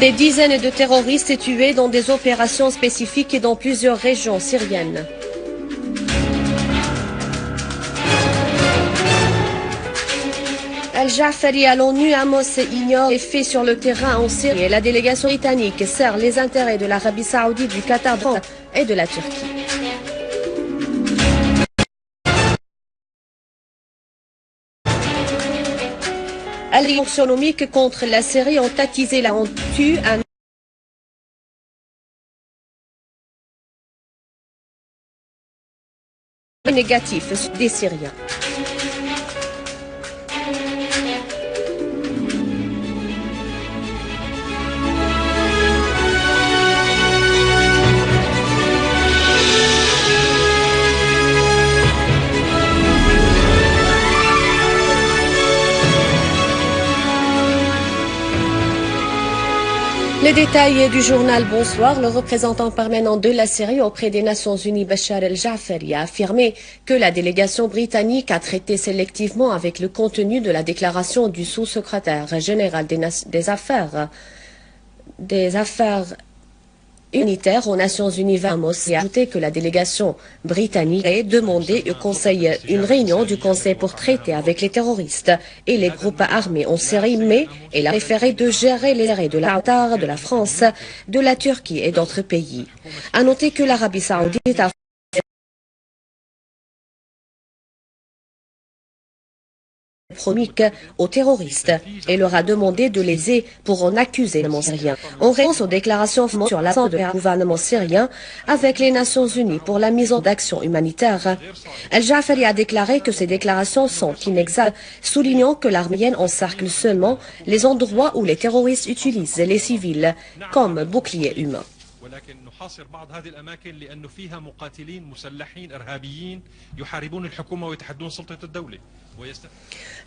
Des dizaines de terroristes tués dans des opérations spécifiques et dans plusieurs régions syriennes. Al-Ja'fari à l'ONU, Amos ignore les faits sur le terrain en Syrie et la délégation britannique sert les intérêts de l'Arabie Saoudite, du Qatar et de la Turquie. Les économiques contre la Syrie ont attisé la honte un négatif des Syriens. Les détails du journal Bonsoir. Le représentant permanent de la Syrie auprès des Nations Unies, Bachar el-Ja'fari, a affirmé que la délégation britannique a traité sélectivement avec le contenu de la déclaration du sous-secrétaire général des affaires unitaire aux Nations Unies Amos et a ajouté que la délégation britannique a demandé au Conseil une réunion du Conseil pour traiter avec les terroristes et les groupes armés en Syrie, mais elle a préféré de gérer les arrêts de la Qatar, de la France, de la Turquie et d'autres pays. À noter que l'Arabie Saoudite a promis aux terroristes et leur a demandé de les aider pour en accuser le gouvernement syrien. En réponse aux déclarations sur l'absence du gouvernement syrien avec les Nations Unies pour la mise en action humanitaire, Al-Ja'fari a déclaré que ces déclarations sont inexactes, soulignant que l'armée encercle seulement les endroits où les terroristes utilisent les civils comme boucliers humains. ولكن نحاصر بعض هذه الأماكن لأنه فيها مقاتلين مسلحين إرهابيين يحاربون الحكومة ويتحدون سلطة الدولة.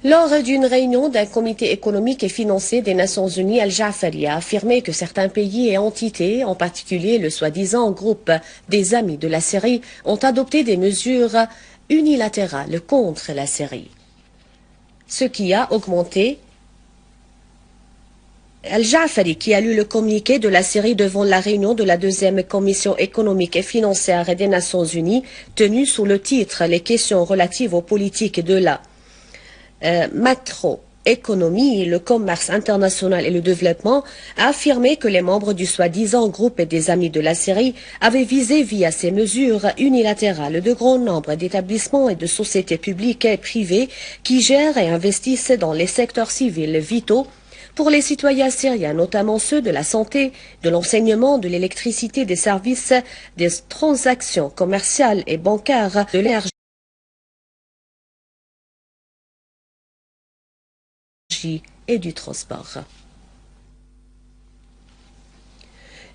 Lors d'une réunion d'un comité économique et financier des Nations Unies, Al-Ja'fari a affirmé que certains pays et entités, en particulier le soi-disant groupe des Amis de la Syrie, ont adopté des mesures unilatérales contre la Syrie, ce qui a augmenté. Al-Ja'fari, qui a lu le communiqué de la Syrie devant la réunion de la deuxième commission économique et financière des Nations Unies, tenue sous le titre « Les questions relatives aux politiques de la macroéconomie, le commerce international et le développement », a affirmé que les membres du soi-disant groupe des Amis de la Syrie avaient visé via ces mesures unilatérales de grand nombre d'établissements et de sociétés publiques et privées qui gèrent et investissent dans les secteurs civils vitaux pour les citoyens syriens, notamment ceux de la santé, de l'enseignement, de l'électricité, des services, des transactions commerciales et bancaires, de l'énergie et du transport.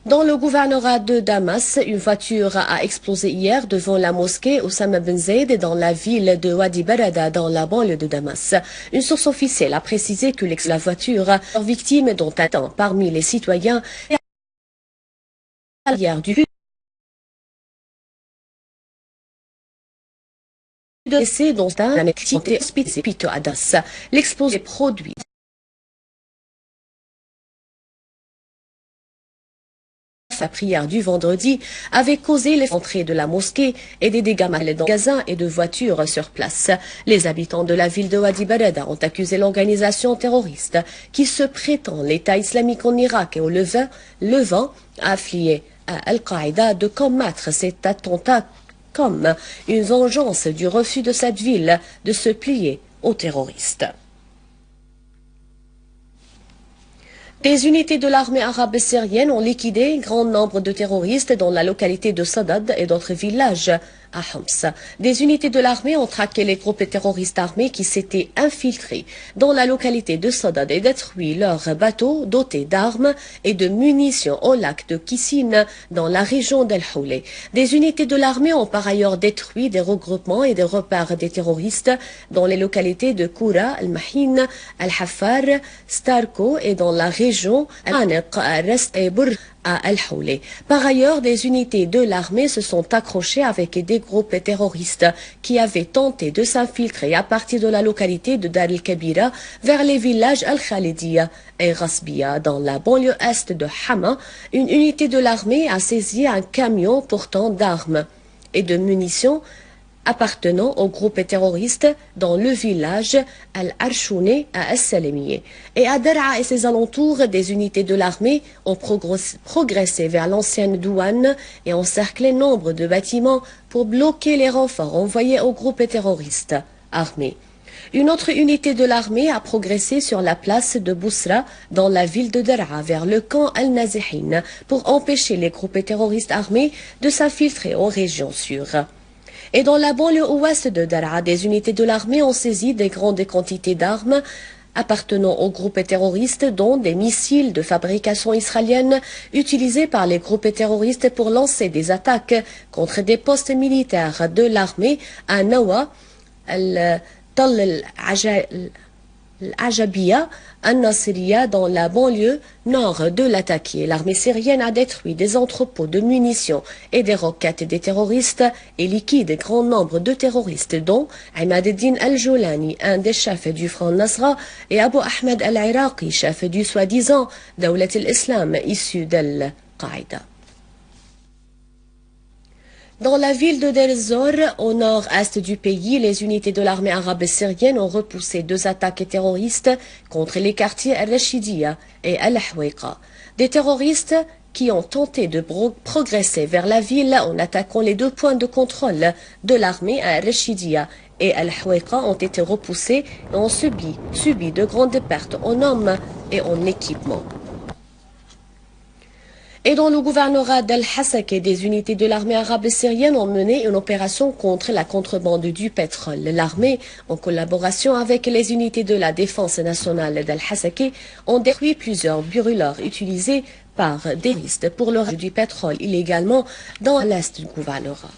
Dans le gouvernorat de Damas, une voiture a explosé hier devant la mosquée Oussama Ben Zaid dans la ville de Wadi Barada dans la banlieue de Damas. Une source officielle a précisé que la voiture a victime dont un parmi les citoyens hier du décès dont un activité spécifique à Das. L'explosé produit la prière du vendredi avait causé l'entrée de la mosquée et des dégâts dans magasins et de voitures sur place. Les habitants de la ville de Wadi Barada ont accusé l'organisation terroriste qui se prétend l'État islamique en Irak et au Levant affilié à Al-Qaïda de combattre cet attentat comme une vengeance du refus de cette ville de se plier aux terroristes. Des unités de l'armée arabe syrienne ont liquidé un grand nombre de terroristes dans la localité de Sadad et d'autres villages à Homs. Des unités de l'armée ont traqué les groupes terroristes armés qui s'étaient infiltrés dans la localité de Sadad et détruit leurs bateaux dotés d'armes et de munitions au lac de Kissine dans la région d'El Houlé. Des unités de l'armée ont par ailleurs détruit des regroupements et des repères des terroristes dans les localités de Koura, Al-Mahin, Al-Hafar, Starko et dans la région Al-Aniq, Rest et Bour à Al-Houlé. Par ailleurs, des unités de l'armée se sont accrochées avec des groupes terroristes qui avaient tenté de s'infiltrer à partir de la localité de Dar el-Kabira vers les villages Al-Khalidia et Rasbiya dans la banlieue est de Hama. Une unité de l'armée a saisi un camion portant d'armes et de munitions appartenant au groupe terroriste dans le village Al-Archouni à As-Salemiye. Et à Dar'a et ses alentours, des unités de l'armée ont progressé vers l'ancienne douane et encerclé nombre de bâtiments pour bloquer les renforts envoyés au groupe terroriste armé. Une autre unité de l'armée a progressé sur la place de Bousra dans la ville de Dar'a vers le camp Al-Nazihin pour empêcher les groupes terroristes armés de s'infiltrer aux régions sûres. Et dans la banlieue ouest de Dar'a, des unités de l'armée ont saisi des grandes quantités d'armes appartenant aux groupes terroristes, dont des missiles de fabrication israélienne utilisés par les groupes terroristes pour lancer des attaques contre des postes militaires de l'armée à Nawa, Al-Tal Al-Ajabiya, Al-Nasiriya dans la banlieue nord de l'attaqué. L'armée syrienne a détruit des entrepôts de munitions et des roquettes des terroristes et liquide grand nombre de terroristes dont Imad Eddin Al-Joulani, un des chefs du Front Nasra, et Abu Ahmed Al-Iraqi, chef du soi-disant Dawlat al-Islam issu d'Al-Qaïda. Dans la ville de Deir ez-Zor, au nord-est du pays, les unités de l'armée arabe syrienne ont repoussé 2 attaques terroristes contre les quartiers Al-Rashidiya et Al-Houéqa. Des terroristes qui ont tenté de progresser vers la ville en attaquant les 2 points de contrôle de l'armée à Al-Rashidiya et Al-Houéqa ont été repoussés et ont subi de grandes pertes en hommes et en équipement. Et dans le gouvernorat d'Al-Hasaka, des unités de l'armée arabe syrienne ont mené une opération contre la contrebande du pétrole. L'armée, en collaboration avec les unités de la défense nationale d'Al-Hasaka, ont détruit plusieurs brûleurs utilisés par des terroristes pour le reste du pétrole illégalement dans l'est du gouvernorat.